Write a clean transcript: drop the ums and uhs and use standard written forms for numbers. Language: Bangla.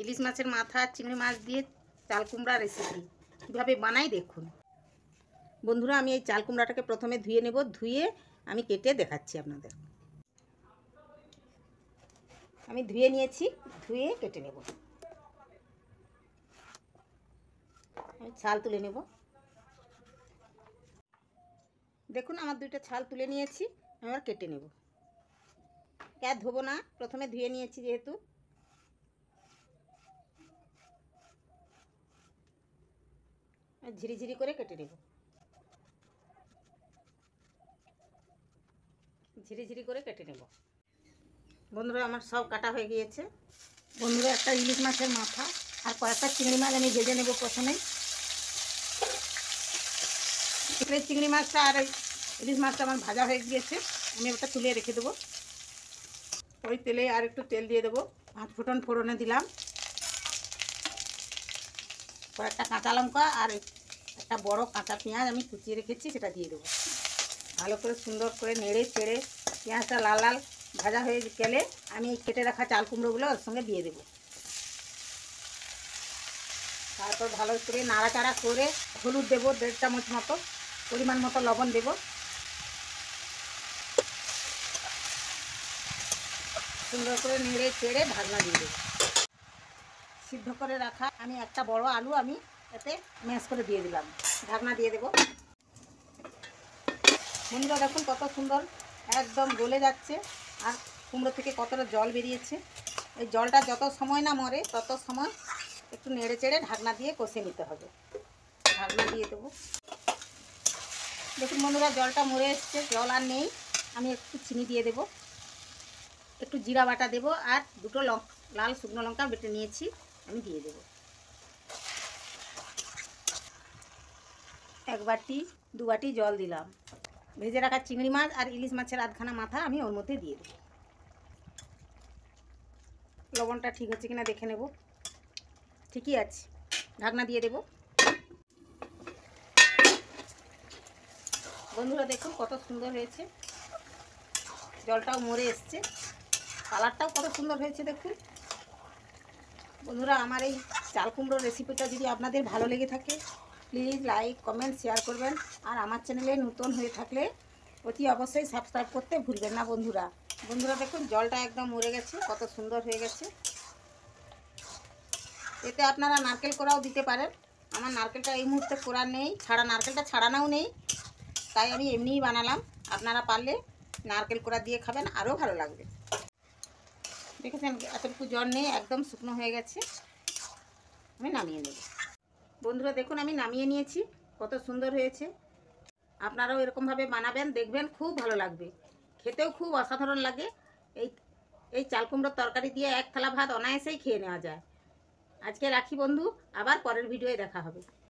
ইলিশ মাছের মাথা চিংড়ি মাছ দিয়ে চাল কুমড়া রেসিপি কীভাবে বানাই দেখুন বন্ধুরা। আমি এই চাল কুমড়াটাকে প্রথমে ধুয়ে নেব, ধুয়ে আমি কেটে দেখাচ্ছি আপনাদের। আমি ধুয়ে নিয়েছি, ধুয়ে কেটে নেব। আমি ছাল তুলে নেব। দেখুন আমার দুইটা ছাল তুলে নিয়েছি, আমি আবার কেটে নেব। আর ধোবো না, প্রথমে ধুয়ে নিয়েছি যেহেতু। ঝিরিঝিরি করে কেটে নেব, ঝিরিঝিরি করে কেটে নেব। বন্ধুরা আমার সব কাটা হয়ে গিয়েছে। বন্ধুরা একটা ইলিশ মাছের মাথা আর কয়েকটা চিংড়ি মাছ আমি ভেজে নেব প্রথমে। চিংড়ি মাছটা আর ইলিশ মাছটা আমার ভাজা হয়ে গিয়েছে, আমি ওটা তুলে রেখে দেবো। ওই তেলে আর একটু তেল দিয়ে দেবো। 5 ফোঁটন ফোড়নে দিলাম, কয়েকটা কাঁচা লঙ্কা আর একটা বড় কাঁচা পেঁয়াজ আমি কুচিয়ে রেখেছি, সেটা দিয়ে দেবো। ভালো করে সুন্দর করে নেড়ে চেড়ে পেঁয়াজটা লাল লাল ভাজা হয়ে গেলে আমি এই কেটে রাখা চাল কুমড়োগুলো ওর সঙ্গে দিয়ে দেবো। তারপর ভালো করে নাড়াচাড়া করে হলুদ দেবো 1.5 চামচ মতো, পরিমাণ মতো লবণ দেবো। সুন্দর করে নেড়ে চেড়ে ঢাকনা দিয়ে দেবো। সিদ্ধ করে রাখা আমি একটা বড় আলু আমি এতে ম্যাশ করে দিয়ে দিলাম, ঢাকনা দিয়ে দেবো। বন্ধুরা দেখুন কত সুন্দর একদম গলে যাচ্ছে, আর কুমড়ো থেকে কতটা জল বেরিয়েছে। এই জলটা যত সময় না মরে তত সময় একটু নেড়ে চেড়ে ঢাকনা দিয়ে কষে নিতে হবে। ঢাকনা দিয়ে দেবো। দেখুন বন্ধুরা জলটা মরে এসছে, জল আর নেই। আমি একটু চিনি দিয়ে দেবো, একটু জিরা বাটা দেবো, আর 2টো লাল শুকনো লঙ্কা বেটে নিয়েছি আমি দিয়ে দেবো। 1 বাটি 2 বাটি জল দিলাম। ভেজে রাখা চিংড়ি মাছ আর ইলিশ মাছের আধখানা মাথা আমি ওর মধ্যে দিয়ে দেবো। লবণটা ঠিক হচ্ছে কিনা দেখে নেব, ঠিকই আছে। ঢাকনা দিয়ে দেব। বন্ধুরা দেখুন কত সুন্দর হয়েছে, জলটাও মরে এসছে, কালারটাও কত সুন্দর হয়েছে দেখুন। বন্ধুরা আমার এই চাল কুমড়োর রেসিপিটা যদি আপনাদের ভালো লেগে থাকে প্লিজ লাইক কমেন্ট শেয়ার করবেন, আর আমার চ্যানেলে নতুন হয়ে থাকলে অতি অবশ্যই সাবস্ক্রাইব করতে ভুলবেন না বন্ধুরা। বন্ধুরা দেখুন জলটা একদম মরে গেছে, কত সুন্দর হয়ে গেছে। এতে আপনারা নারকেল কোড়াও দিতে পারেন। আমার নারকেলটা এই মুহূর্তে কোড়া নেই, নারকেলটা ছাড়ানোও নেই, তাই আমি এমনিই বানালাম। আপনারা পারলে নারকেল কোড়া দিয়ে খাবেন, আরও ভালো লাগবে। দেখেছেন এতটুকু জল নেই, একদম শুকনো হয়ে গেছে। আমি নামিয়ে নেব। বন্ধুরা দেখুন আমি নামিয়ে নিয়েছি, কত সুন্দর হয়েছে। আপনারাও এরকমভাবে বানাবেন, দেখবেন খুব ভালো লাগবে, খেতেও খুব অসাধারণ লাগে। এই চাল কুমড়োর তরকারি দিয়ে 1 থালা ভাত অনায়াসেই খেয়ে নেওয়া যায়। আজকে রাখি বন্ধু, আবার পরের ভিডিওয়ে দেখা হবে।